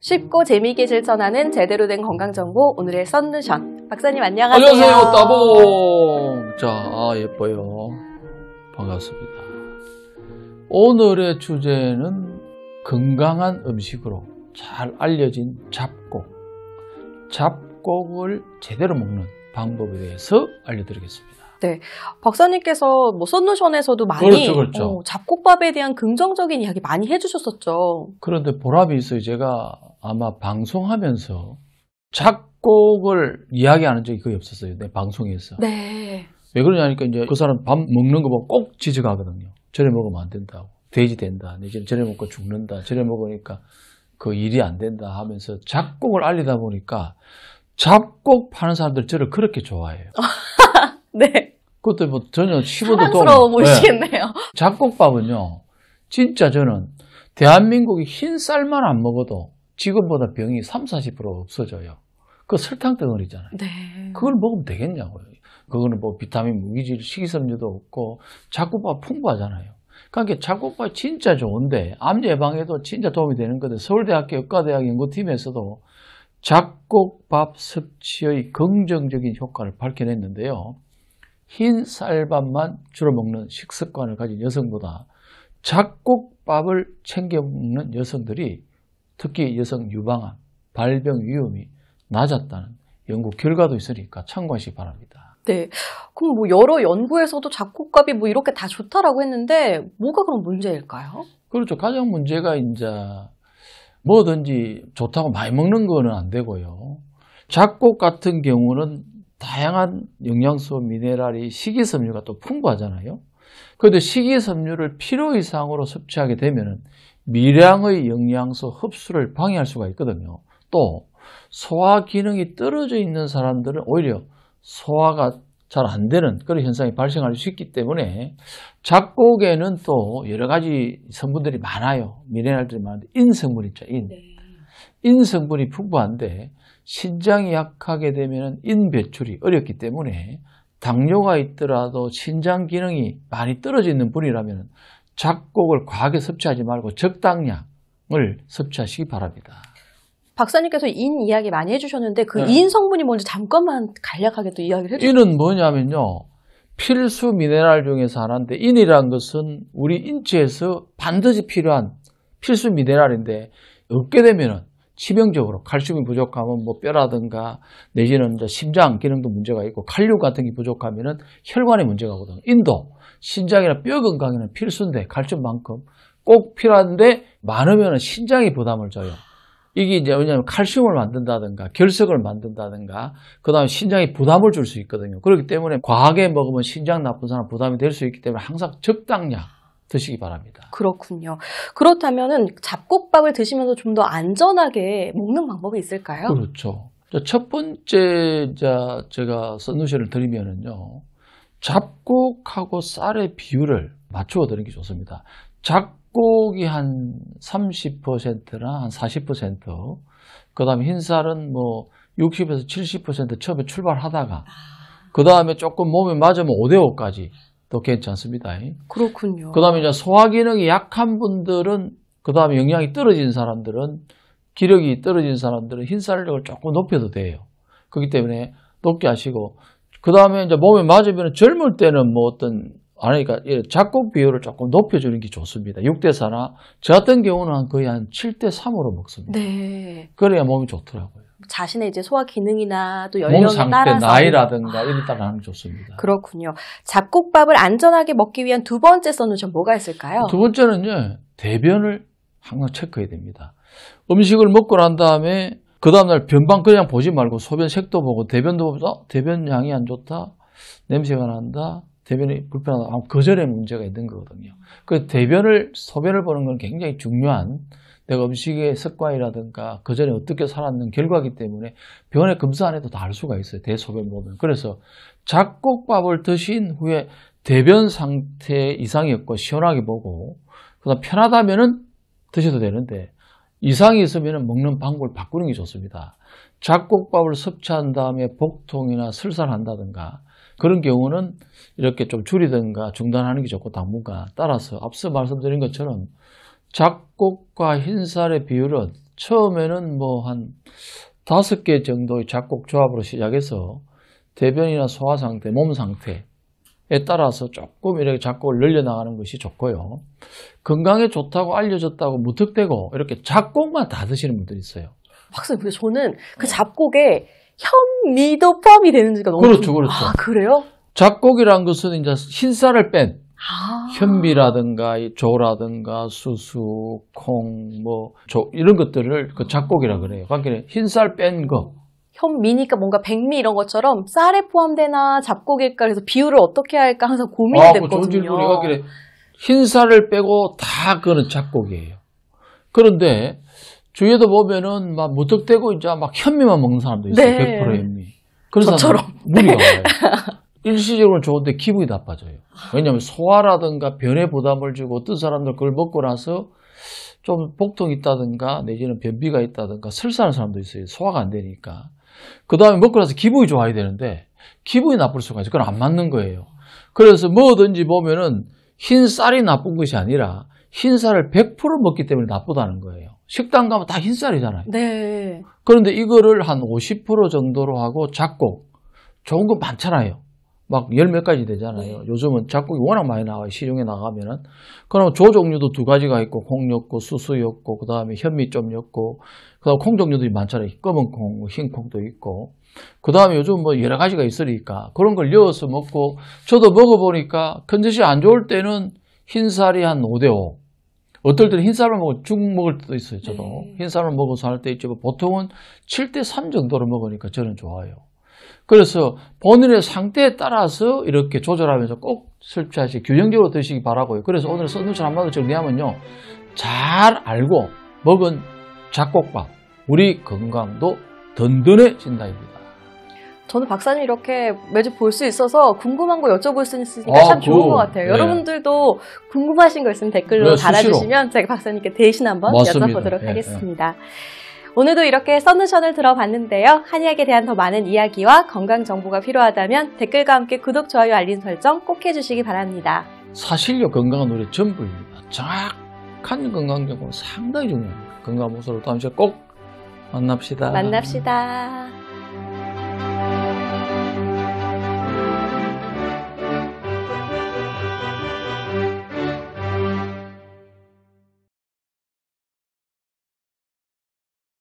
쉽고 재미있게 실천하는 제대로 된 건강정보, 오늘의 썬누션. 박사님 안녕하세요. 안녕하세요. 따봉. 자, 예뻐요. 반갑습니다. 오늘의 주제는 건강한 음식으로 잘 알려진 잡곡. 잡곡을 제대로 먹는 방법에 대해서 알려드리겠습니다. 네, 박사님께서 썬누션에서도 많이 그렇죠. 잡곡밥에 대한 긍정적인 이야기 많이 해주셨었죠. 그런데 보람이 있어요. 제가 아마 방송하면서 잡곡을 이야기하는 적이 거의 없었어요. 내 방송에서. 네. 왜 그러냐니까 이제 그 사람 밥 먹는 거 보고 꼭 지적하거든요. 저래 먹으면 안 된다고. 돼지 된다. 내지는 저래 먹고 죽는다. 저래 먹으니까 그 일이 안 된다 하면서 잡곡을 알리다 보니까 잡곡 파는 사람들 저를 그렇게 좋아해요. 네. 그것도 뭐 전혀 15도 사랑스러워 보이시겠네요. 잡곡밥은요, 진짜 저는 대한민국이 흰 쌀만 안 먹어도 지금보다 병이 30, 40% 없어져요. 그 설탕 덩어리잖아요. 네. 그걸 먹으면 되겠냐고요. 그거는 뭐 비타민, 무기질, 식이섬유도 없고 잡곡밥 풍부하잖아요. 그러니까 잡곡밥이 진짜 좋은데 암 예방에도 진짜 도움이 되는 건데 서울대학교 의과대학 연구팀에서도 잡곡밥 섭취의 긍정적인 효과를 밝혀냈는데요. 흰 쌀밥만 주로 먹는 식습관을 가진 여성보다 잡곡밥을 챙겨 먹는 여성들이 특히 여성 유방암, 발병 위험이 낮았다는 연구 결과도 있으니까 참고하시기 바랍니다. 네. 그럼 뭐 여러 연구에서도 잡곡밥이 뭐 이렇게 다 좋다라고 했는데 뭐가 그럼 문제일까요? 그렇죠. 가장 문제가 이제 뭐든지 좋다고 많이 먹는 거는 안 되고요. 잡곡 같은 경우는 다양한 영양소, 미네랄이 식이섬유가 또 풍부하잖아요. 그런데 식이섬유를 필요 이상으로 섭취하게 되면 미량의 영양소 흡수를 방해할 수가 있거든요. 또 소화 기능이 떨어져 있는 사람들은 오히려 소화가 잘 안 되는 그런 현상이 발생할 수 있기 때문에 잡곡에는 또 여러 가지 성분들이 많아요. 미네랄들이 많은데 인성분 있죠. 인성분이 풍부한데 신장이 약하게 되면 인 배출이 어렵기 때문에 당뇨가 있더라도 신장 기능이 많이 떨어져 있는 분이라면 잡곡을 과하게 섭취하지 말고 적당량을 섭취하시기 바랍니다. 박사님께서 인 이야기 많이 해주셨는데 그 인 성분이 뭔지 잠깐만 간략하게 또 이야기를 해주세요. 인은 뭐냐면요. 필수 미네랄 중에서 하나인데 인이라는 것은 우리 인체에서 반드시 필요한 필수 미네랄인데 없게 되면은 치명적으로 칼슘이 부족하면 뭐 뼈라든가 내지는 이제 심장 기능도 문제가 있고 칼륨 같은 게 부족하면은 혈관에 문제가 오거든요. 인도 신장이나 뼈 건강에는 필수인데 칼슘만큼 꼭 필요한데 많으면 신장이 부담을 줘요. 이게 이제 왜냐하면 칼슘을 만든다든가 결석을 만든다든가 그 다음에 신장에 부담을 줄 수 있거든요. 그렇기 때문에 과하게 먹으면 신장 나쁜 사람 부담이 될 수 있기 때문에 항상 적당량 드시기 바랍니다. 그렇군요. 그렇다면은 잡곡밥을 드시면서 좀 더 안전하게 먹는 방법이 있을까요? 그렇죠. 첫 번째 제가 썬누션을 드리면은요. 잡곡하고 쌀의 비율을 맞추어 드리는 게 좋습니다. 잡곡이 한 30%나 한 40%, 그 다음에 흰쌀은 뭐 60에서 70% 처음에 출발하다가, 그 다음에 조금 몸에 맞으면 5대5까지 또 괜찮습니다. 그렇군요. 그 다음에 이제 소화 기능이 약한 분들은, 그 다음에 영양이 떨어진 사람들은, 기력이 떨어진 사람들은 흰쌀력을 조금 높여도 돼요. 그렇기 때문에 높게 하시고, 그 다음에 이제 몸에 맞으면 젊을 때는 뭐 어떤, 그러니까 잡곡 비율을 조금 높여주는 게 좋습니다. 6대4나, 저 같은 경우는 거의 한 7대3으로 먹습니다. 네. 그래야 몸이 좋더라고요. 자신의 이제 소화 기능이나 또 몸 연령에 상태, 따라서 나이라든가 이런 따라 하는 게 좋습니다. 그렇군요. 잡곡밥을 안전하게 먹기 위한 두 번째 썬누션 뭐가 있을까요? 두 번째는요, 대변을 항상 체크해야 됩니다. 음식을 먹고 난 다음에 그 다음날 변방 그냥 보지 말고 소변 색도 보고 대변도 보면서 대변 양이 안 좋다, 냄새가 난다, 대변이 불편하다 하면 그 전에 문제가 있는 거거든요. 그 소변을 보는 건 굉장히 중요한 내가 음식의 습관이라든가 그 전에 어떻게 살았는 결과이기 때문에 병원에 검사 안 해도 다 알 수가 있어요. 대소변 보면. 그래서 잡곡밥을 드신 후에 대변 상태 이상이 없고 시원하게 보고 그다음 편하다면은 드셔도 되는데 이상이 있으면 먹는 방법을 바꾸는 게 좋습니다. 잡곡밥을 섭취한 다음에 복통이나 설사한다든가 그런 경우는 이렇게 좀 줄이든가 중단하는 게 좋고 당분간 따라서 앞서 말씀드린 것처럼 잡곡과 흰쌀의 비율은 처음에는 뭐 한 5개 정도의 작곡 조합으로 시작해서 대변이나 소화 상태, 몸 상태에 따라서 조금 이렇게 작곡을 늘려나가는 것이 좋고요. 건강에 좋다고 알려졌다고 무턱대고 이렇게 작곡만 다 드시는 분들이 있어요. 박사님, 근데 저는 그 잡곡에 현미도 포함이 되는지가 너무 그렇죠, 그렇죠. 아, 그래요? 작곡이란 것은 이제 흰쌀을 뺀 아. 현미라든가 조라든가 수수, 콩, 이런 것들을 그 작곡이라 그래요. 그러니까 흰쌀 뺀 거. 현미니까 뭔가 백미 이런 것처럼 쌀에 포함되나 잡곡일까 그래서 비율을 어떻게 할까 항상 고민이 좋은 됐거든요. 질문이가 그래. 흰쌀을 빼고 다 그런 작곡이에요. 그런데 주위에도 보면은 막 무턱대고 이제 막 현미만 먹는 사람도 있어요. 네. 100% 현미. 그래서 저처럼. 무리가 와요. 일시적으로는 좋은데 기분이 나빠져요. 왜냐하면 소화라든가 변에 부담을 주고 어떤 사람들 그걸 먹고 나서 좀 복통이 있다든가 내지는 변비가 있다든가 설사하는 사람도 있어요. 소화가 안 되니까. 그 다음에 먹고 나서 기분이 좋아야 되는데 기분이 나쁠 수가 있어요. 그건 안 맞는 거예요. 그래서 뭐든지 보면은 흰쌀이 나쁜 것이 아니라 흰쌀을 100% 먹기 때문에 나쁘다는 거예요. 식당 가면 다 흰쌀이잖아요. 네. 그런데 이거를 한 50% 정도로 하고 작곡, 좋은 거 많잖아요. 막 열 몇 가지 되잖아요. 요즘은 작곡이 워낙 많이 나와요. 시중에 나가면은. 그럼 조 종류도 2가지가 있고, 콩 넣고, 수수 넣고, 그 다음에 현미 좀 넣고, 그 다음에 콩 종류도 많잖아요. 검은 콩, 흰 콩도 있고. 그 다음에 요즘 뭐 여러 가지가 있으니까 그런 걸 넣어서 먹고, 저도 먹어보니까 컨디션이 안 좋을 때는 흰쌀이 한 5대5. 어떨 때는 흰쌀을 먹고 죽 먹을 때도 있어요. 저도. 흰쌀을 먹어서 할 때 있지만 보통은 7대3 정도로 먹으니까 저는 좋아요. 그래서 본인의 상태에 따라서 이렇게 조절하면서 꼭 섭취하시 균형적으로 드시기 바라고요. 그래서 오늘 썬루션 한마디로 정리하면요. 잘 알고 먹은 작곡밥, 우리 건강도 든든해진다입니다. 저는 박사님 이렇게 매주 볼 수 있어서 궁금한 거 여쭤볼 수 있으니까 참 좋은 것 같아요. 네. 여러분들도 궁금하신 거 있으면 댓글로 네, 달아주시면 제가 박사님께 대신 한번 맞습니다. 여쭤보도록 하겠습니다. 오늘도 이렇게 썬루션을 들어봤는데요. 한의학에 대한 더 많은 이야기와 건강 정보가 필요하다면 댓글과 함께 구독, 좋아요, 알림 설정 꼭 해주시기 바랍니다. 사실요, 건강은 우리 전부입니다. 정확한 건강 정보는 상당히 중요합니다. 건강 모습으로 다음 시간에 꼭 만납시다. 만납시다.